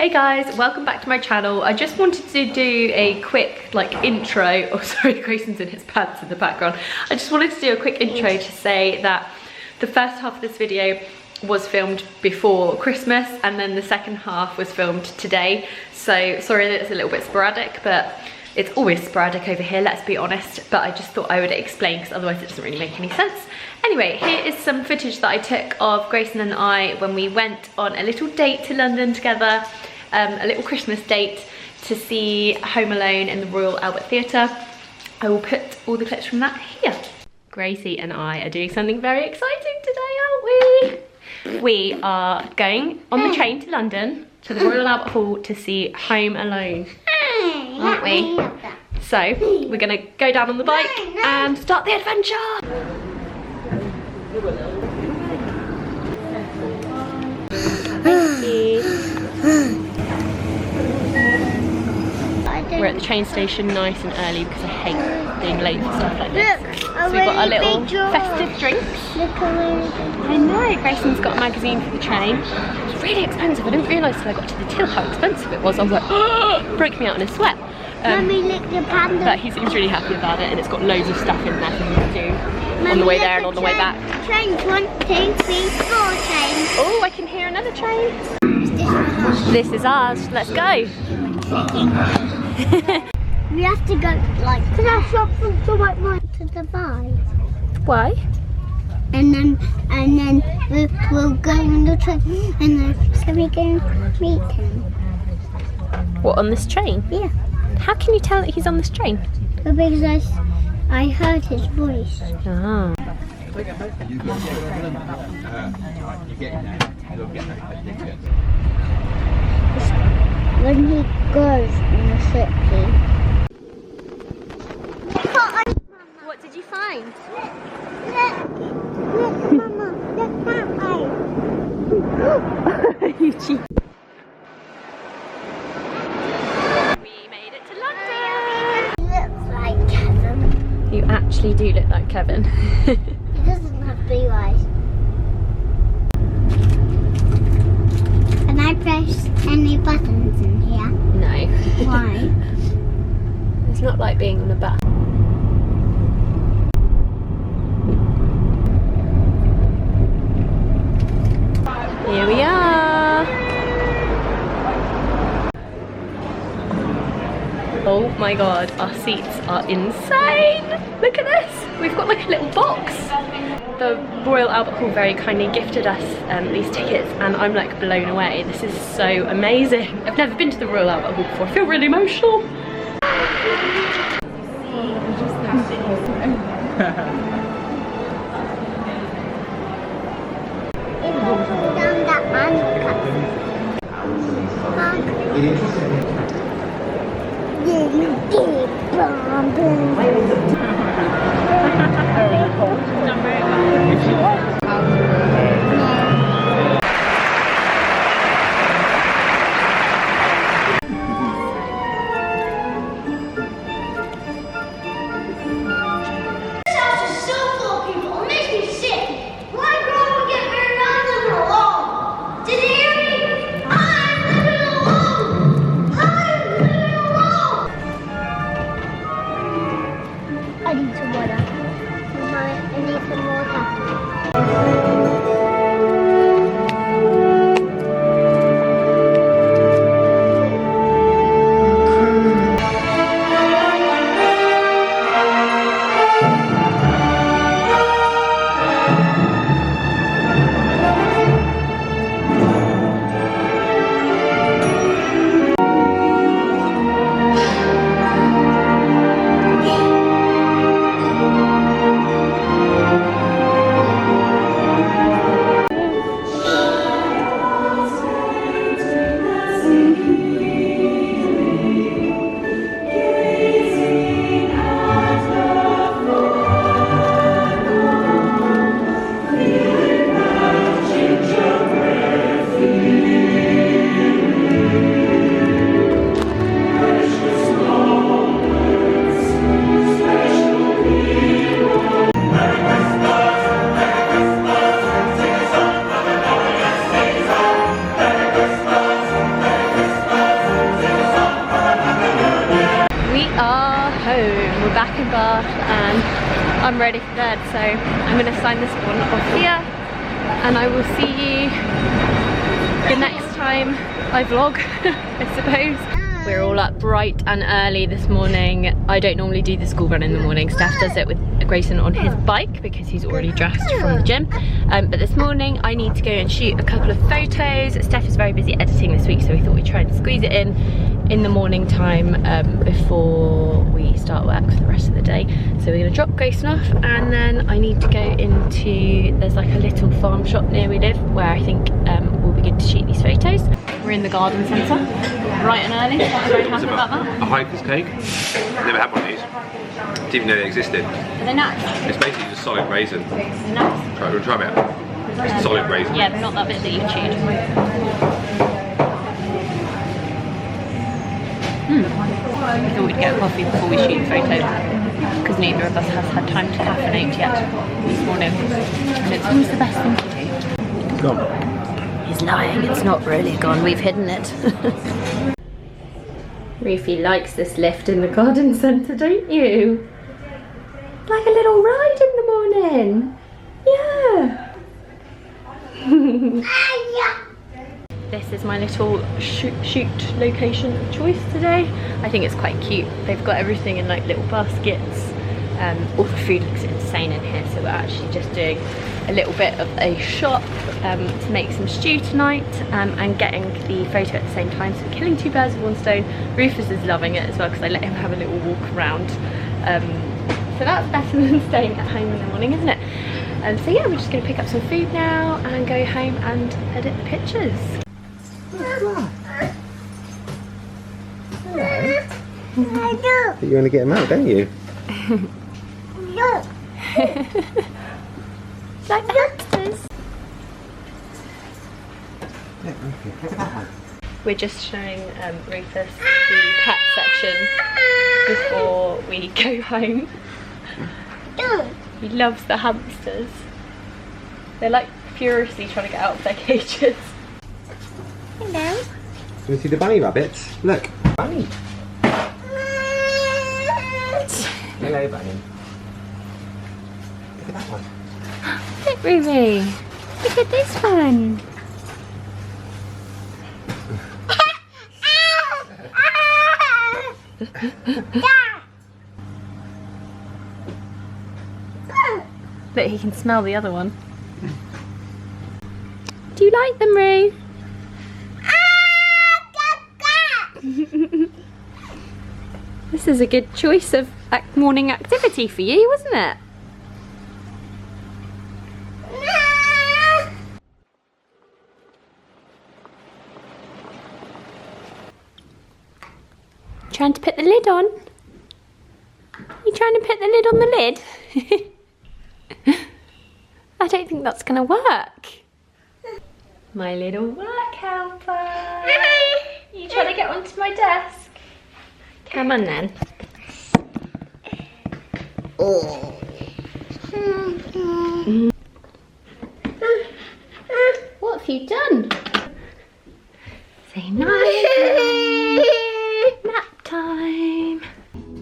Hey guys, welcome back to my channel. I just wanted to do a quick intro. Oh sorry, Grayson's in his pants in the background. I just wanted to do a quick intro to say that the first half of this video was filmed before Christmas and then the second half was filmed today. So sorry that it's a little bit sporadic, but it's always sporadic over here, let's be honest. But I just thought I would explain because otherwise it doesn't really make any sense. Anyway, here is some footage that I took of Grayson and I when we went on a little date to London together. A little Christmas date to see Home Alone in the Royal Albert Theatre. I will put all the clips from that here. Gracie and I are doing something very exciting today, aren't we? We are going on the train to London, to the Royal Albert Hall to see Home Alone, aren't we? So, we're gonna go down on the bike and start the adventure! Thank you. We're at the train station nice and early because I hate being late for stuff like this. So we've got our little festive drinks. I know, Grayson's got a magazine for the train. It's really expensive. I didn't realise till I got to the till how expensive it was. I was like, oh, broke me out in a sweat. But he seems really happy about it, and it's got loads of stuff in there for him to do on the way there and on the way back. Trains 1, 2, 3, 4 trains. Oh, I can hear another train. This is ours. Let's go. We have to go can I shop from the white one to the buy? Why? And then we'll go on the train and then so we can meet him. What, on this train? Yeah. How can you tell that he's on this train? Because I heard his voice. Oh. When he goes in the city. What did you find? Look, Mama, look that way. You cheat. We made it to London. He looks like Kevin. You actually do look like Kevin. He doesn't have blue eyes. Can I press any buttons in here? No. Why? It's not like being on a bus. Here we are. Oh my god, our seats are insane. Look at this. We've got like a little box. The Royal Albert Hall very kindly gifted us these tickets and I'm like blown away. This is so amazing. I've never been to the Royal Albert Hall before. I feel really emotional. back in bath and I'm ready for bed, so I'm going to sign this one off here and I will see you the next time I vlog, I suppose. We're all up bright and early this morning. I don't normally do the school run in the morning. Steph does it with Grayson on his bike because he's already dressed from the gym. But this morning I need to go and shoot a couple of photos. Steph is very busy editing this week, so we thought we'd try and squeeze it in the morning time before we start work for the rest of the day. So we're gonna drop Grayson off and then I need to go into, there's like a little farm shop near we live where I think will be good to shoot these photos. We're in the garden centre, bright and early. I'm very happy about that. A hiker's cake. Never had one of these. Didn't even know they existed. Are they nuts? It's basically just solid raisin. They're nuts. Try them out. It's solid raisin. Yeah, but not that bit that you've chewed. I thought we'd get a coffee before we shoot the photo because neither of us has had time to caffeinate yet this morning. And it's always the best thing to do. Gone. He's lying, it's not really gone, we've hidden it. Roofy likes this lift in the garden centre, don't you? Like a little ride in the morning. Yeah. This is my little shoot location of choice today. I think it's quite cute. They've got everything in like little baskets. All the food looks insane in here, so we're actually just doing a little bit of a shop to make some stew tonight and getting the photo at the same time, so we're killing two birds with one stone. Rufus is loving it as well because I let him have a little walk around, so that's better than staying at home in the morning, isn't it? So yeah, we're just going to pick up some food now and go home and edit the pictures. You want to get him out, don't you? Like the hamsters. We're just showing Rufus the pet section before we go home. He loves the hamsters. They're like furiously trying to get out of their cages. Hello. You see the bunny rabbits? Look, bunny. Hello, bunny. Look at that one. Look, Ruby. Look at this one. Look, he can smell the other one. Do you like them, Roo? This is a good choice of morning activity for you, wasn't it? Trying to put the lid on? You trying to put the lid on the lid? I don't think that's gonna work. My little work helper. You trying to get onto my desk? Come on then. Oh. What have you done? Say night. Nap time.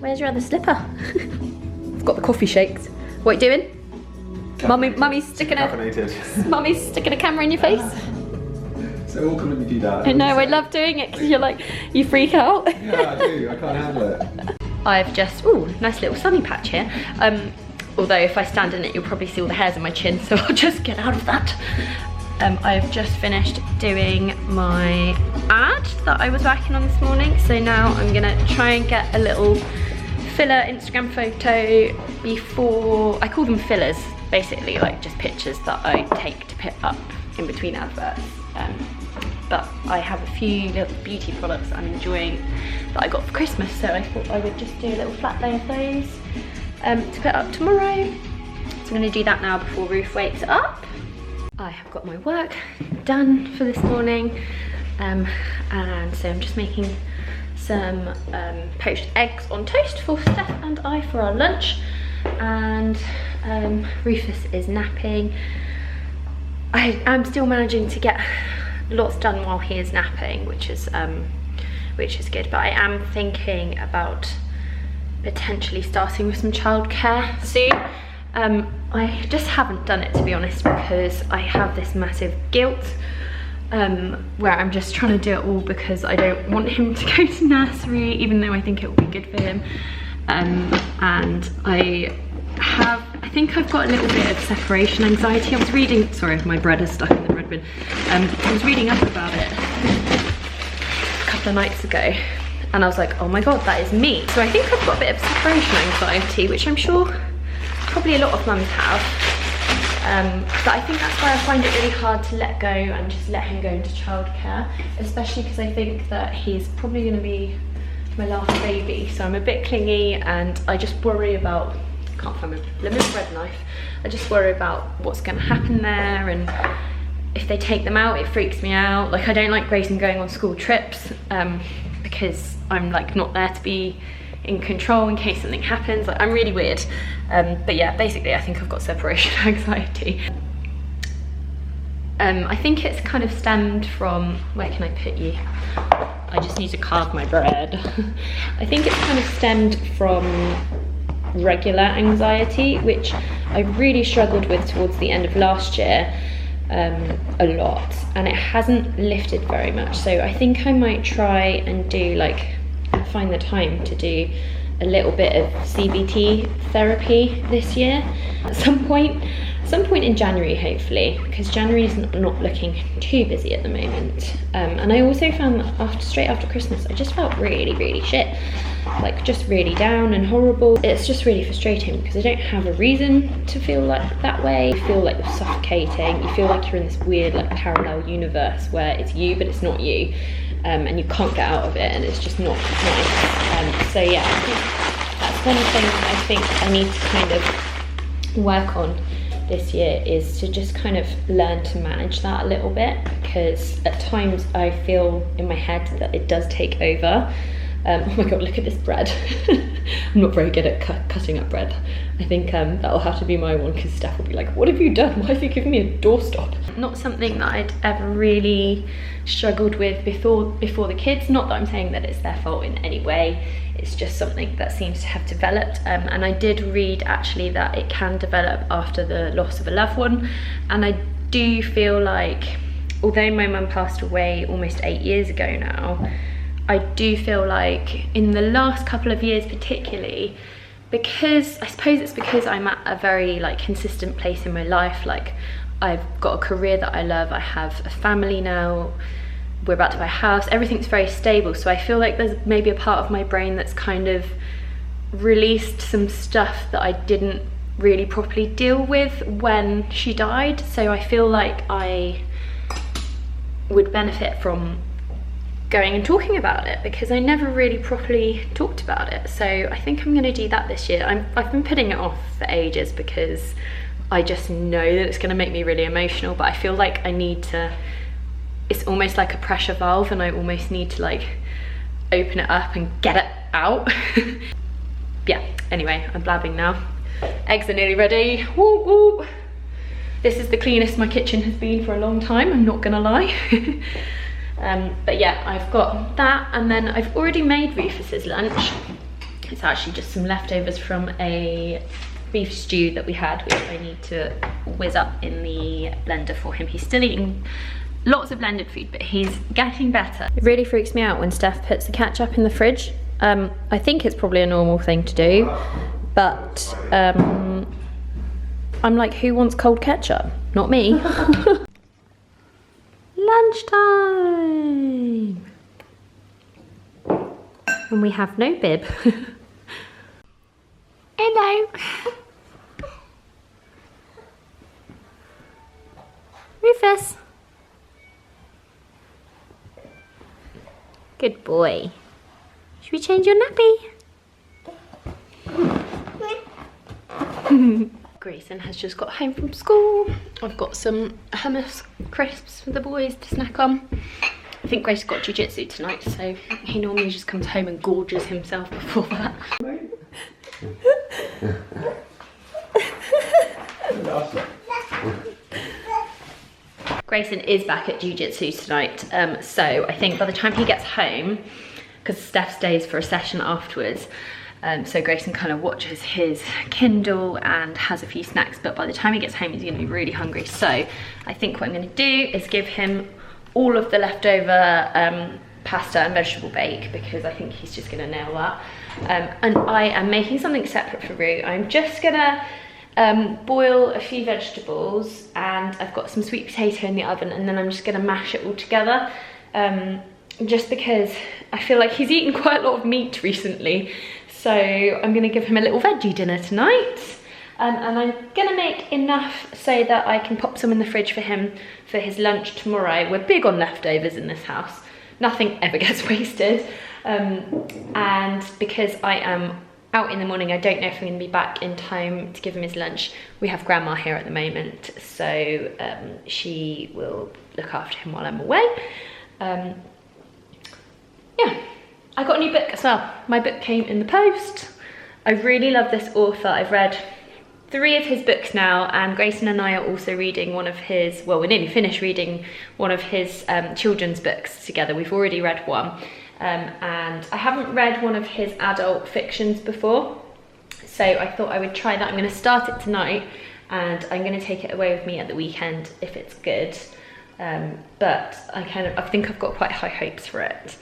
Where's your other slipper? I've got the coffee shakes. What are you doing? Mummy's sticking a camera in your face. So awkward when you do that. I know, I love doing it because you're like, you freak out. Yeah, I do. I can't handle it. I've just, ooh, nice little sunny patch here. Although if I stand in it, you'll probably see all the hairs in my chin, so I'll just get out of that. I've just finished doing my ad that I was working on this morning, so now I'm gonna try and get a little filler Instagram photo before, I call them fillers, basically like just pictures that I take to put up in between adverts. But I have a few little beauty products I'm enjoying that I got for Christmas, so I thought I would just do a little flat lay of those to put up tomorrow. So I'm gonna do that now before Ruth wakes up. I have got my work done for this morning, and so I'm just making some poached eggs on toast for Steph and I for our lunch, and Rufus is napping. I'm still managing to get lots done while he is napping, which is good, but I am thinking about potentially starting with some childcare soon. I just haven't done it, to be honest, because I have this massive guilt where I'm just trying to do it all because I don't want him to go to nursery, even though I think it will be good for him. And I think I've got a little bit of separation anxiety. I was reading, sorry, my bread is stuck in the bread bin. I was reading up about it a couple of nights ago, and I was like, oh my god, that is me. So I think I've got a bit of separation anxiety, which I'm sure probably a lot of mums have. But I think that's why I find it really hard to let go and just let him go into childcare, especially because I think that he's probably going to be my last baby, so I'm a bit clingy, and I just worry about, I can't find my lemon bread knife, I just worry about what's going to happen there, and if they take them out it freaks me out. Like, I don't like Grayson going on school trips because I'm like not there to be in control in case something happens. Like, I'm really weird. But yeah, basically I think I've got separation anxiety. I think it's kind of stemmed from, where can I put you? I just need to carve my bread. I think it's kind of stemmed from regular anxiety, which I really struggled with towards the end of last year a lot, and it hasn't lifted very much. So I think I might try and do, like, find the time to do a little bit of CBT therapy this year at some point in January, hopefully, because January is not looking too busy at the moment. And I also found that straight after Christmas I just felt really shit, like just really down and horrible. It's just really frustrating because I don't have a reason to feel like that way. You feel like you're suffocating, you feel like you're in this weird like parallel universe where it's you but it's not you, and you can't get out of it, and it's just not nice. So yeah, I think that's one thing I think I need to kind of work on this year, is to just kind of learn to manage that a little bit, because at times I feel in my head that it does take over. Oh my god, look at this bread. I'm not very good at cutting up bread. I think that'll have to be my one, because Steph will be like, what have you done? Why have you given me a doorstop? Not something that I'd ever really struggled with before the kids. Not that I'm saying that it's their fault in any way. It's just something that seems to have developed. And I did read actually that it can develop after the loss of a loved one. And I do feel like, although my mum passed away almost 8 years ago now, I do feel like in the last couple of years particularly, because I suppose it's because I'm at a very like consistent place in my life. Like, I've got a career that I love, I have a family now, we're about to buy a house, everything's very stable. So I feel like there's maybe a part of my brain that's kind of released some stuff that I didn't really properly deal with when she died. So I feel like I would benefit from going and talking about it, because I never really properly talked about it. So I think I'm going to do that this year. I've been putting it off for ages because I just know that it's going to make me really emotional, but I feel like I need to, it's almost like a pressure valve, and I almost need to like open it up and get it out. Yeah, anyway, I'm blabbing now. Eggs are nearly ready. Woo woo. This is the cleanest my kitchen has been for a long time, I'm not gonna lie. But yeah, I've got that, and then I've already made Rufus's lunch. It's actually just some leftovers from a beef stew that we had, which I need to whiz up in the blender for him. He's still eating lots of blended food, but he's getting better. It really freaks me out when Steph puts the ketchup in the fridge. I think it's probably a normal thing to do, but I'm like, who wants cold ketchup? Not me. Lunchtime! And we have no bib. Hello! Rufus! Good boy. Should we change your nappy? Grayson has just got home from school. I've got some hummus crisps for the boys to snack on. I think Grace got jiu-jitsu tonight, so he normally just comes home and gorges himself before that. Grayson is back at jiu-jitsu tonight, so I think by the time he gets home, because Steph stays for a session afterwards, So Grayson kind of watches his Kindle and has a few snacks, but by the time he gets home he's going to be really hungry. So I think what I'm going to do is give him all of the leftover pasta and vegetable bake, because I think he's just going to nail that. And I am making something separate for Roo. I'm just going to boil a few vegetables, and I've got some sweet potato in the oven, and then I'm just going to mash it all together. Just because I feel like he's eaten quite a lot of meat recently. So I'm going to give him a little veggie dinner tonight, and I'm going to make enough so that I can pop some in the fridge for him for his lunch tomorrow. We're big on leftovers in this house. Nothing ever gets wasted. And because I am out in the morning, I don't know if I'm going to be back in time to give him his lunch. We have grandma here at the moment, so she will look after him while I'm away. Yeah. I got a new book as well. My book came in the post. I really love this author. I've read 3 of his books now, and Grayson and I are also reading one of his, well, we're nearly finished reading one of his children's books together. We've already read one. And I haven't read one of his adult fictions before, so I thought I would try that. I'm going to start it tonight, and I'm going to take it away with me at the weekend if it's good. But I think I've got quite high hopes for it.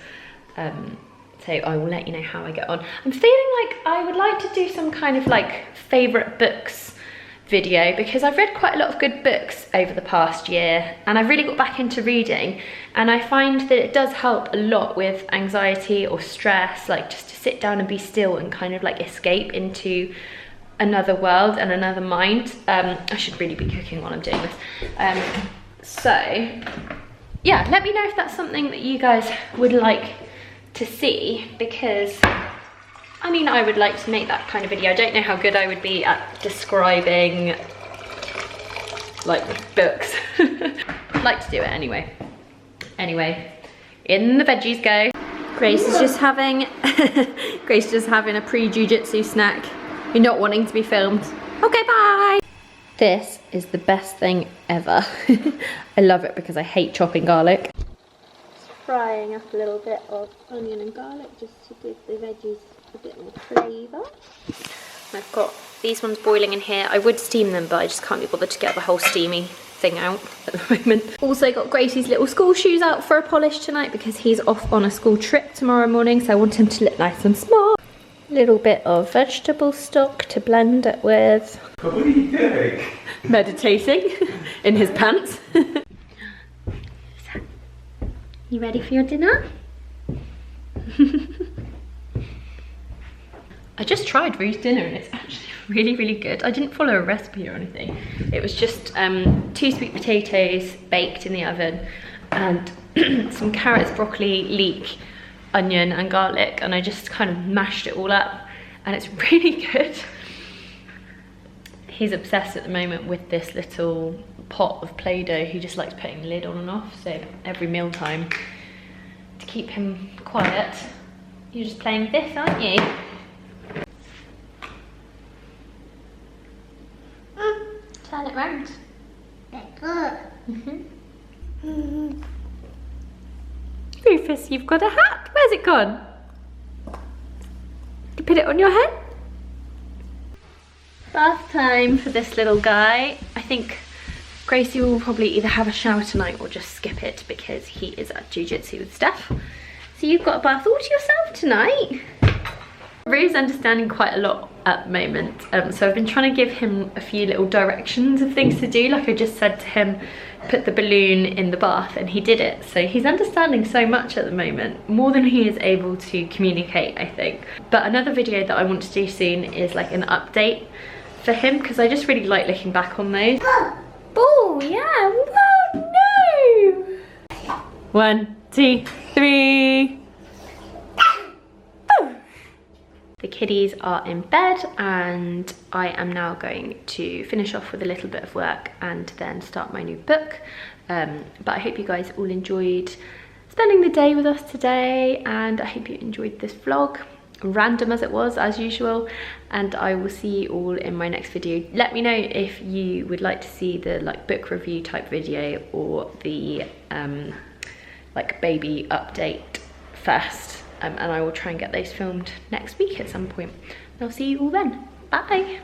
So I will let you know how I get on. I'm feeling like I would like to do some kind of like favourite books video, because I've read quite a lot of good books over the past year, and I've really got back into reading, and I find that it does help a lot with anxiety or stress, like just to sit down and be still and kind of like escape into another world and another mind. I should really be cooking while I'm doing this. So yeah, let me know if that's something that you guys would like to see, because I mean, I would like to make that kind of video. I don't know how good I would be at describing like books. I'd like to do it anyway. Anyway, in the veggies go. Grace is just having Grace just having a pre-jiu-jitsu snack. You're not wanting to be filmed. Okay, bye. This is the best thing ever. I love it because I hate chopping garlic. Frying up a little bit of onion and garlic just to give the veggies a bit more flavour. I've got these ones boiling in here. I would steam them, but I just can't be bothered to get the whole steamy thing out at the moment. Also got Gracie's little school shoes out for a polish tonight because he's off on a school trip tomorrow morning, so I want him to look nice and smart. Little bit of vegetable stock to blend it with. What are you doing? Meditating in his pants. You ready for your dinner? I just tried Roo's dinner and it's actually really, really good. I didn't follow a recipe or anything. It was just 2 sweet potatoes baked in the oven and some carrots, broccoli, leek, onion and garlic, and I just kind of mashed it all up, and it's really good. He's obsessed at the moment with this little pot of Play-Doh. He just likes putting the lid on and off, so every mealtime, to keep him quiet, you're just playing with this, aren't you? Turn it round. Rufus, you've got a hat. Where's it gone? You put it on your head? Bath time for this little guy. I think Gracie will probably either have a shower tonight or just skip it because he is at jiu-jitsu with Steph. So you've got a bath all to yourself tonight. Roo's understanding quite a lot at the moment, so I've been trying to give him a few little directions of things to do. Like I just said to him, put the balloon in the bath, and he did it. So he's understanding so much at the moment, more than he is able to communicate, I think. But another video that I want to do soon is like an update for him, because I just really like looking back on those. Oh yeah, whoa, no! 1, 2, 3. The kiddies are in bed and I am now going to finish off with a little bit of work and then start my new book. But I hope you guys all enjoyed spending the day with us today, and I hope you enjoyed this vlog, random as it was as usual, and I will see you all in my next video. Let me know if you would like to see the like book review type video or the like baby update first. and I will try and get those filmed next week at some point. I'll see you all then. Bye.